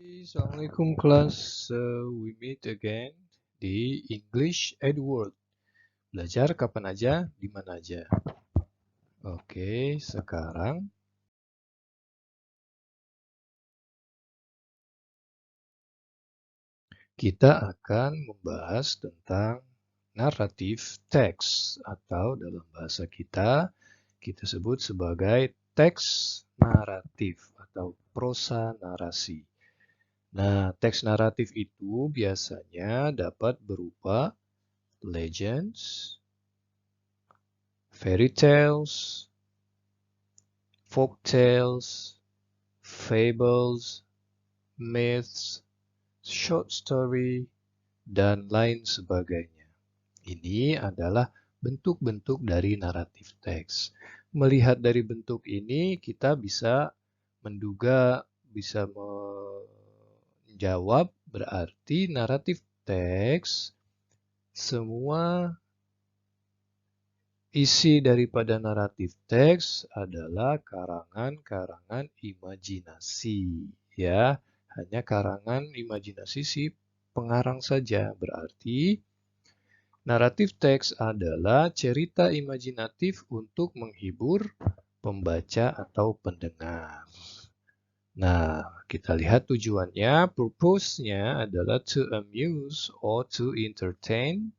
Assalamualaikum kelas, we meet again di English at Work. Belajar kapan aja, di mana aja. Oke, sekarang kita akan membahas tentang naratif teks atau dalam bahasa kita sebut sebagai teks naratif atau prosa narasi. Nah, teks naratif itu biasanya dapat berupa legends, fairy tales, folk tales, fables, myths, short story, dan lain sebagainya. Ini adalah bentuk-bentuk dari naratif teks. Melihat dari bentuk ini, kita bisa menduga, bisa menjawab berarti naratif teks semua isi daripada naratif teks adalah karangan-karangan imajinasi, ya. Hanya karangan imajinasi si pengarang saja. Berarti naratif teks adalah cerita imajinatif untuk menghibur pembaca atau pendengar. Nah, kita lihat tujuannya, purpose-nya adalah to amuse or to entertain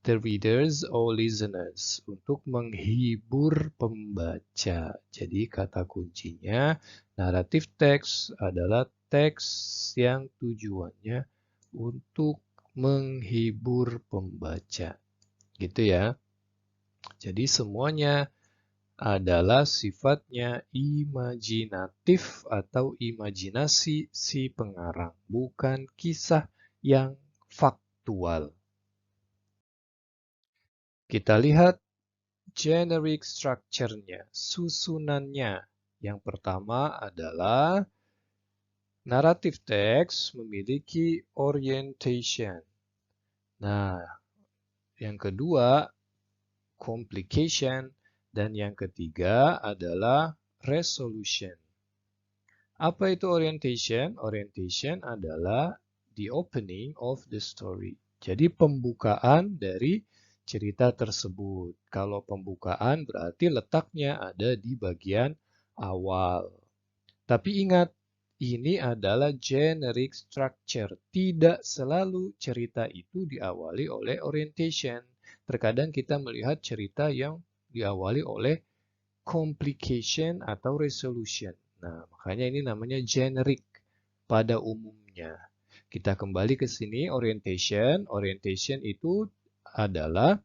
the readers or listeners, untuk menghibur pembaca. Jadi kata kuncinya naratif teks adalah teks yang tujuannya untuk menghibur pembaca. Gitu ya. Jadi semuanya adalah sifatnya imajinatif atau imajinasi si pengarang, bukan kisah yang faktual. Kita lihat generic structure-nya, susunannya. Yang pertama adalah naratif teks memiliki orientation. Nah, yang kedua complication, dan yang ketiga adalah resolution. Apa itu orientation? Orientation adalah the opening of the story. Jadi pembukaan dari cerita tersebut. Kalau pembukaan berarti letaknya ada di bagian awal. Tapi ingat, ini adalah generic structure. Tidak selalu cerita itu diawali oleh orientation. Terkadang kita melihat cerita yang diawali oleh complication atau resolution. Nah, makanya ini namanya generic pada umumnya. Kita kembali ke sini, orientation. Orientation itu adalah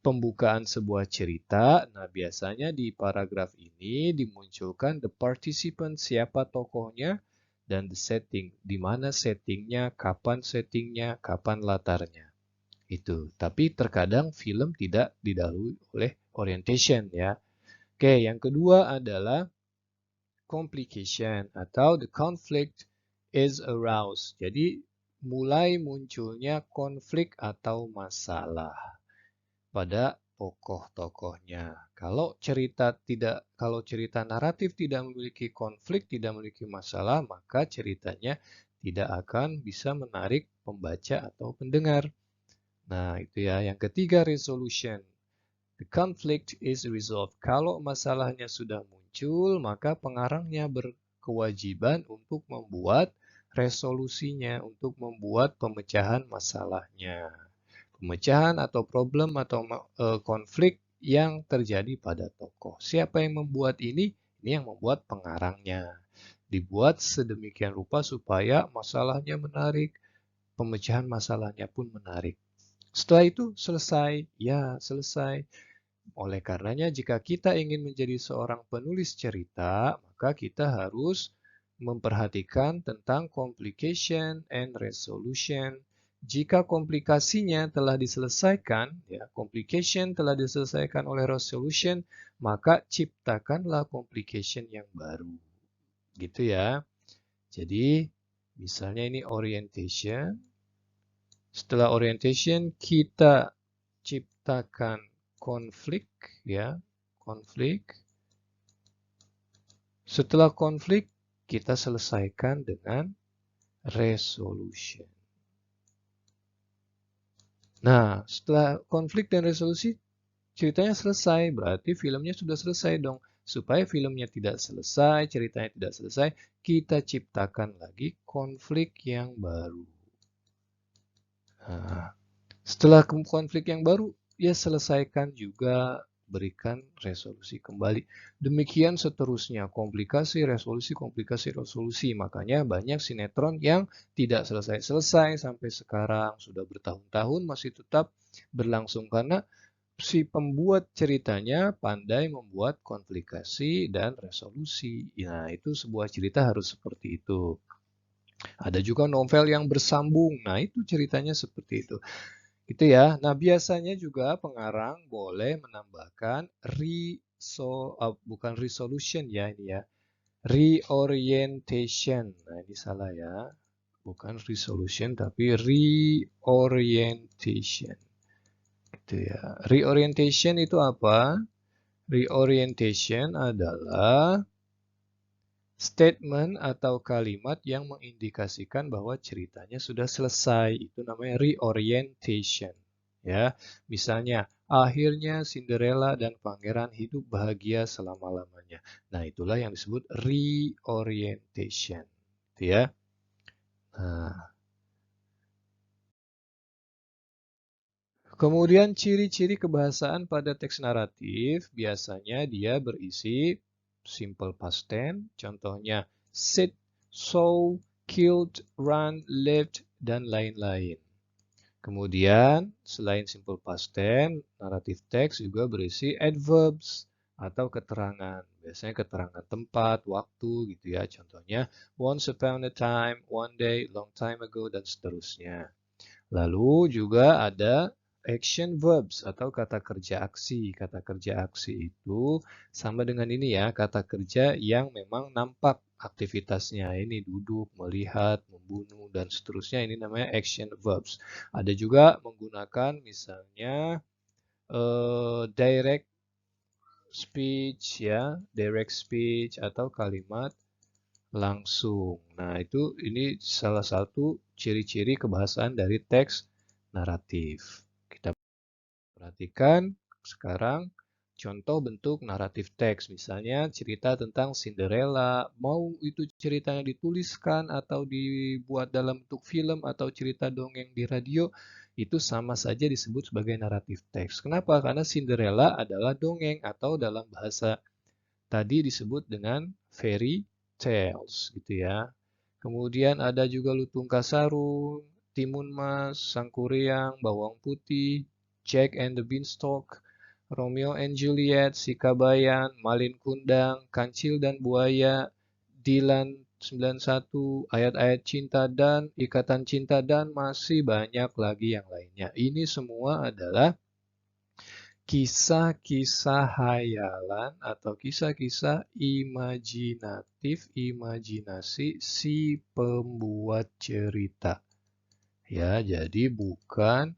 pembukaan sebuah cerita. Nah, biasanya di paragraf ini dimunculkan the participant, siapa tokohnya, dan the setting, di mana settingnya, kapan latarnya. Itu. Tapi terkadang film tidak didahului oleh orientation ya. Oke, yang kedua adalah complication atau the conflict is aroused. Jadi mulai munculnya konflik atau masalah pada tokoh-tokohnya. Kalau cerita naratif tidak memiliki konflik, tidak memiliki masalah, maka ceritanya tidak akan bisa menarik pembaca atau pendengar. Nah, itu ya. Yang ketiga, resolution. The conflict is resolved. Kalau masalahnya sudah muncul, maka pengarangnya berkewajiban untuk membuat resolusinya, untuk membuat pemecahan masalahnya. Pemecahan atau problem atau konflik yang terjadi pada tokoh. Siapa yang membuat ini? Ini yang membuat pengarangnya. Dibuat sedemikian rupa supaya masalahnya menarik, pemecahan masalahnya pun menarik. Setelah itu selesai, ya selesai. Oleh karenanya jika kita ingin menjadi seorang penulis cerita, maka kita harus memperhatikan tentang complication and resolution. Jika komplikasinya telah diselesaikan, ya, complication telah diselesaikan oleh resolution, maka ciptakanlah complication yang baru. Gitu ya. Jadi, misalnya ini orientation. Setelah orientation, kita ciptakan konflik, ya, konflik. Setelah konflik, kita selesaikan dengan resolution. Nah, setelah konflik dan resolusi, ceritanya selesai. Berarti filmnya sudah selesai dong. Supaya filmnya tidak selesai, ceritanya tidak selesai, kita ciptakan lagi konflik yang baru. Nah, setelah konflik yang baru, ya selesaikan juga, berikan resolusi kembali. Demikian seterusnya, komplikasi, resolusi. Makanya banyak sinetron yang tidak selesai-selesai sampai sekarang. Sudah bertahun-tahun masih tetap berlangsung karena si pembuat ceritanya pandai membuat komplikasi dan resolusi. Nah, itu sebuah cerita harus seperti itu. Ada juga novel yang bersambung. Nah, itu ceritanya seperti itu. Gitu ya. Nah, biasanya juga pengarang boleh menambahkan bukan resolution ya ini ya. Reorientation. Nah, ini salah ya. Bukan resolution tapi reorientation. Gitu ya. Reorientation itu apa? Reorientation adalah statement atau kalimat yang mengindikasikan bahwa ceritanya sudah selesai. Itu namanya reorientation. Ya, misalnya akhirnya Cinderella dan pangeran hidup bahagia selama-lamanya. Nah, itulah yang disebut reorientation. Gitu ya. Nah, kemudian ciri-ciri kebahasaan pada teks naratif biasanya dia berisi simple past tense, contohnya sit, saw, killed, run, lived, dan lain-lain. Kemudian selain simple past tense, naratif teks juga berisi adverbs atau keterangan. Biasanya keterangan tempat, waktu gitu ya. Contohnya once upon a time, one day, long time ago, dan seterusnya. Lalu juga ada action verbs atau kata kerja aksi. Kata kerja aksi itu sama dengan ini ya, kata kerja yang memang nampak aktivitasnya. Ini duduk, melihat, membunuh, dan seterusnya. Ini namanya action verbs. Ada juga menggunakan misalnya direct speech ya, direct speech atau kalimat langsung. Nah, ini salah satu ciri-ciri kebahasaan dari teks naratif. Kita perhatikan sekarang contoh bentuk naratif teks. Misalnya cerita tentang Cinderella. Mau itu ceritanya dituliskan atau dibuat dalam bentuk film atau cerita dongeng di radio, itu sama saja disebut sebagai naratif teks. Kenapa? Karena Cinderella adalah dongeng atau dalam bahasa tadi disebut dengan fairy tales gitu ya. Kemudian ada juga Lutung Kasarung, Timun Mas, Sangkuriang, Bawang Putih, Jack and the Beanstalk, Romeo and Juliet, Sikabayan, Malin Kundang, Kancil dan Buaya, Dilan 91, ayat-ayat cinta dan ikatan cinta dan masih banyak lagi yang lainnya. Ini semua adalah kisah-kisah hayalan atau kisah-kisah imajinasi si pembuat cerita. Ya, jadi bukan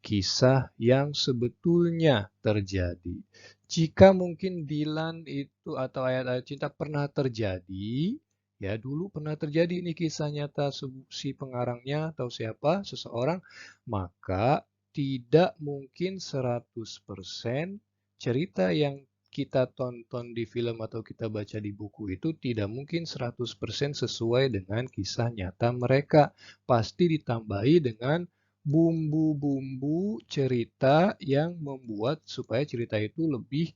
kisah yang sebetulnya terjadi. Jika mungkin Dilan itu atau ayat-ayat cinta pernah terjadi, ya dulu pernah terjadi ini kisah nyata si pengarangnya atau siapa, seseorang, maka tidak mungkin 100% cerita yang kita tonton di film atau kita baca di buku itu tidak mungkin 100% sesuai dengan kisah nyata mereka. Pasti ditambahi dengan bumbu-bumbu cerita yang membuat supaya cerita itu lebih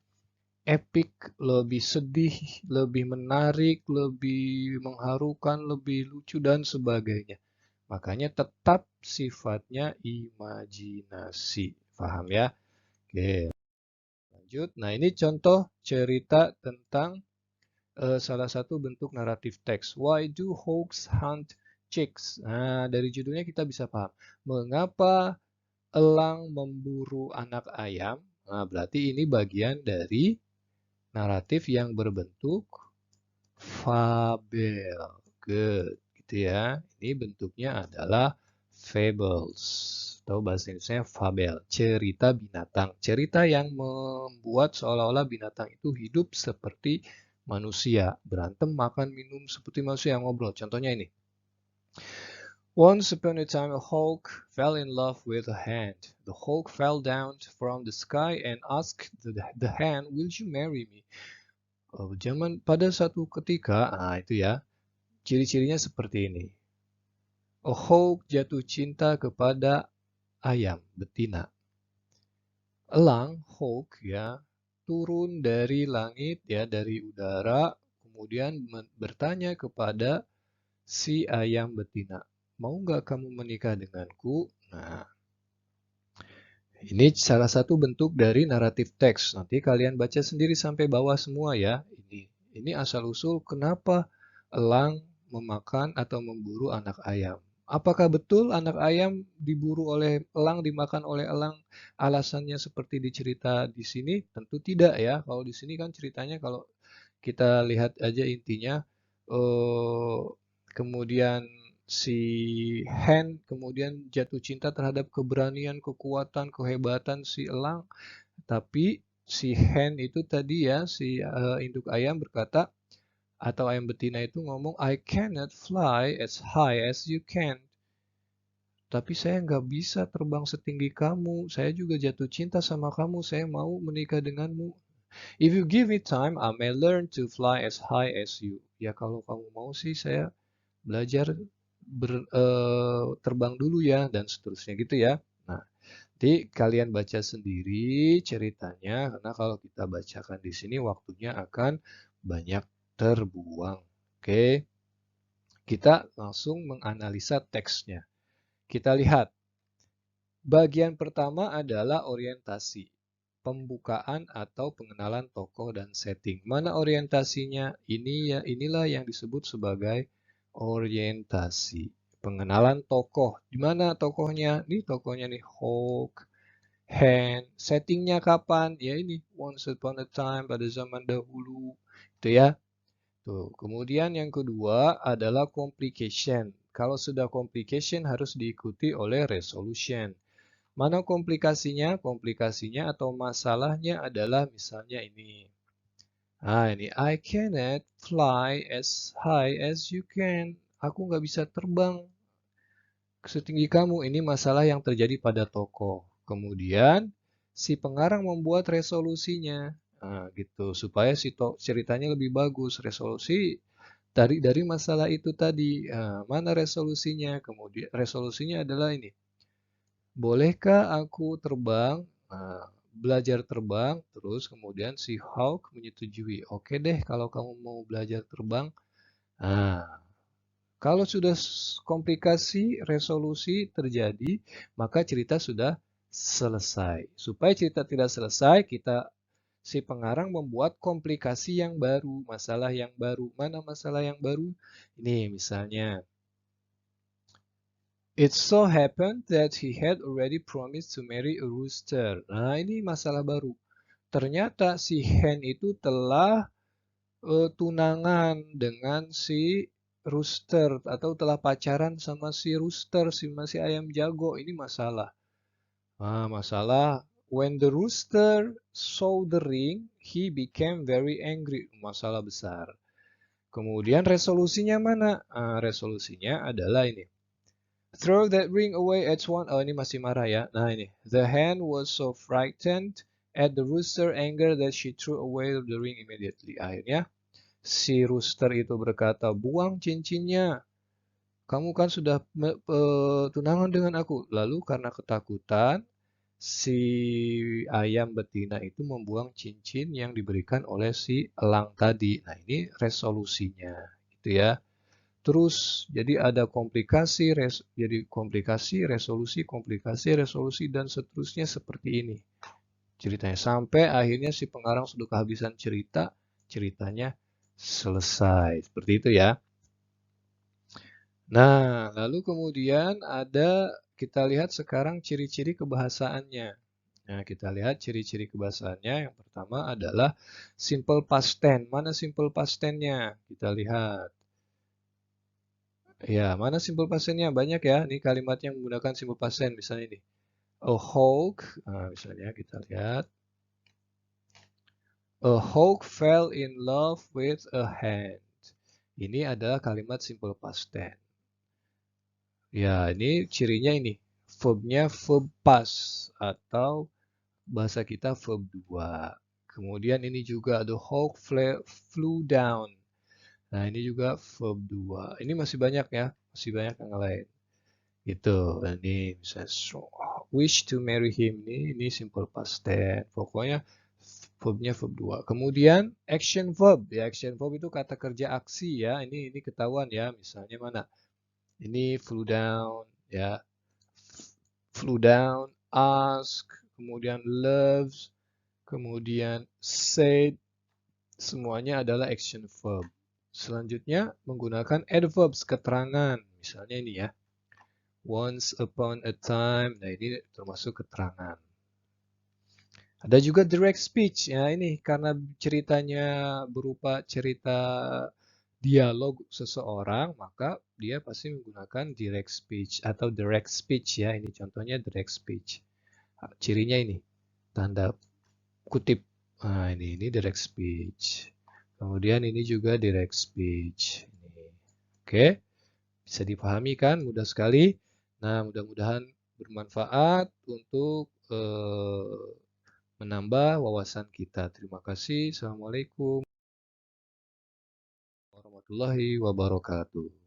epik, lebih sedih, lebih menarik, lebih mengharukan, lebih lucu, dan sebagainya. Makanya tetap sifatnya imajinasi. Paham ya? Oke, lanjut. Nah, ini contoh cerita tentang salah satu bentuk naratif teks. Why do hawks hunt chicks? Nah, dari judulnya kita bisa paham. Mengapa elang memburu anak ayam? Nah, berarti ini bagian dari naratif yang berbentuk fabel. Good, gitu ya. Ini bentuknya adalah fables. Atau bahasa Indonesia fabel, cerita binatang. Cerita yang membuat seolah-olah binatang itu hidup seperti manusia. Berantem, makan, minum seperti manusia, ngobrol. Contohnya ini. Once upon a time, a hawk fell in love with a hen. The hawk fell down from the sky and asked the hen, "Will you marry me?" Pada satu ketika, itu ya, ciri-cirinya seperti ini. A hawk jatuh cinta kepada ayam betina. Elang, hawk ya, turun dari langit ya, dari udara, kemudian bertanya kepada si ayam betina, "Mau nggak kamu menikah denganku?" Nah, ini salah satu bentuk dari naratif teks. Nanti kalian baca sendiri sampai bawah semua ya. Ini asal-usul kenapa elang memakan atau memburu anak ayam. Apakah betul anak ayam diburu oleh elang, dimakan oleh elang? Alasannya seperti dicerita di sini? Tentu tidak ya. Kalau di sini kan ceritanya kalau kita lihat aja intinya, kemudian si hen kemudian jatuh cinta terhadap keberanian, kekuatan, kehebatan si elang. Tapi si hen itu tadi ya, si induk ayam berkata, atau ayam betina itu ngomong, "I cannot fly as high as you can." Tapi saya nggak bisa terbang setinggi kamu. Saya juga jatuh cinta sama kamu. Saya mau menikah denganmu. If you give me time, I may learn to fly as high as you. Ya kalau kamu mau sih saya belajar terbang dulu ya dan seterusnya gitu ya. Nah, nanti kalian baca sendiri ceritanya karena kalau kita bacakan di sini waktunya akan banyak terbuang. Oke, kita langsung menganalisa teksnya. Kita lihat. Bagian pertama adalah orientasi. Pembukaan atau pengenalan tokoh dan setting. Mana orientasinya? Inilah yang disebut sebagai orientasi. Pengenalan tokoh. Di mana tokohnya? Nih tokohnya nih Hawk, Hen. Settingnya kapan? Ya ini once upon a time pada zaman dahulu. Itu ya. Tuh. Kemudian yang kedua adalah complication. Kalau sudah complication harus diikuti oleh resolution. Mana komplikasinya? Komplikasinya atau masalahnya adalah misalnya ini. Ini I cannot fly as high as you can. Aku nggak bisa terbang setinggi kamu. Ini masalah yang terjadi pada tokoh. Kemudian si pengarang membuat resolusinya. Gitu supaya si ceritanya lebih bagus. Resolusi dari masalah itu tadi. Mana resolusinya? Kemudian resolusinya adalah ini. Bolehkah aku terbang? Belajar terbang, terus kemudian si Hawk menyetujui. Oke deh kalau kamu mau belajar terbang. Nah, kalau sudah komplikasi resolusi terjadi, maka cerita sudah selesai. Supaya cerita tidak selesai, si pengarang membuat komplikasi yang baru, masalah yang baru. Mana masalah yang baru? Ini misalnya. It so happened that he had already promised to marry a rooster. Nah, ini masalah baru. Ternyata si hen itu telah tunangan dengan si rooster atau telah pacaran sama si rooster, si ayam jago. Ini masalah. Masalah when the rooster saw the ring, he became very angry. Masalah besar. Kemudian resolusinya mana? Resolusinya adalah ini. Throw that ring away at once. Oh, ini masih marah ya. Nah, ini. The hen was so frightened at the rooster anger that she threw away the ring immediately. Akhirnya, si rooster itu berkata, "Buang cincinnya. Kamu kan sudah tunangan dengan aku." Lalu karena ketakutan, si ayam betina itu membuang cincin yang diberikan oleh si elang tadi. Nah, ini resolusinya. Gitu ya. Terus jadi ada komplikasi, resolusi, dan seterusnya seperti ini. Ceritanya sampai akhirnya si pengarang sudah kehabisan cerita, ceritanya selesai. Seperti itu ya. Nah, lalu kemudian kita lihat sekarang ciri-ciri kebahasaannya. Nah, kita lihat ciri-ciri kebahasaannya. Yang pertama adalah simple past tense. Mana simple past tense-nya? Kita lihat. Ya, mana simple past tense-nya? Banyak ya. Ini kalimat yang menggunakan simple past tense. Misalnya ini. A hawk. Misalnya kita lihat. A hawk fell in love with a hen. Ini adalah kalimat simple past tense. Ya, ini cirinya ini. Verbnya verb past atau bahasa kita verb 2. Kemudian ini juga the hawk flew down. Nah, ini juga verb 2. Ini masih banyak ya, masih banyak yang lain. Gitu. Ini misalnya wish to marry him ini simple past tense. Pokoknya verbnya verb 2. Kemudian action verb. Ya, action verb itu kata kerja aksi ya. Ini ketahuan ya. Misalnya mana? Ini flew down ya. Flew down, ask, kemudian loves, kemudian said, semuanya adalah action verb. Selanjutnya menggunakan adverbs keterangan. Misalnya ini ya. Once upon a time. Nah, ini termasuk keterangan. Ada juga direct speech. Ya, ini karena ceritanya berupa cerita dialog seseorang, maka dia pasti menggunakan direct speech atau direct speech ya. Ini contohnya direct speech. Cirinya ini, tanda kutip. Nah, ini direct speech. Kemudian ini juga direct speech. Oke, bisa dipahami kan? Mudah sekali. Nah, mudah-mudahan bermanfaat untuk menambah wawasan kita. Terima kasih. Assalamualaikum warahmatullahi wabarakatuh.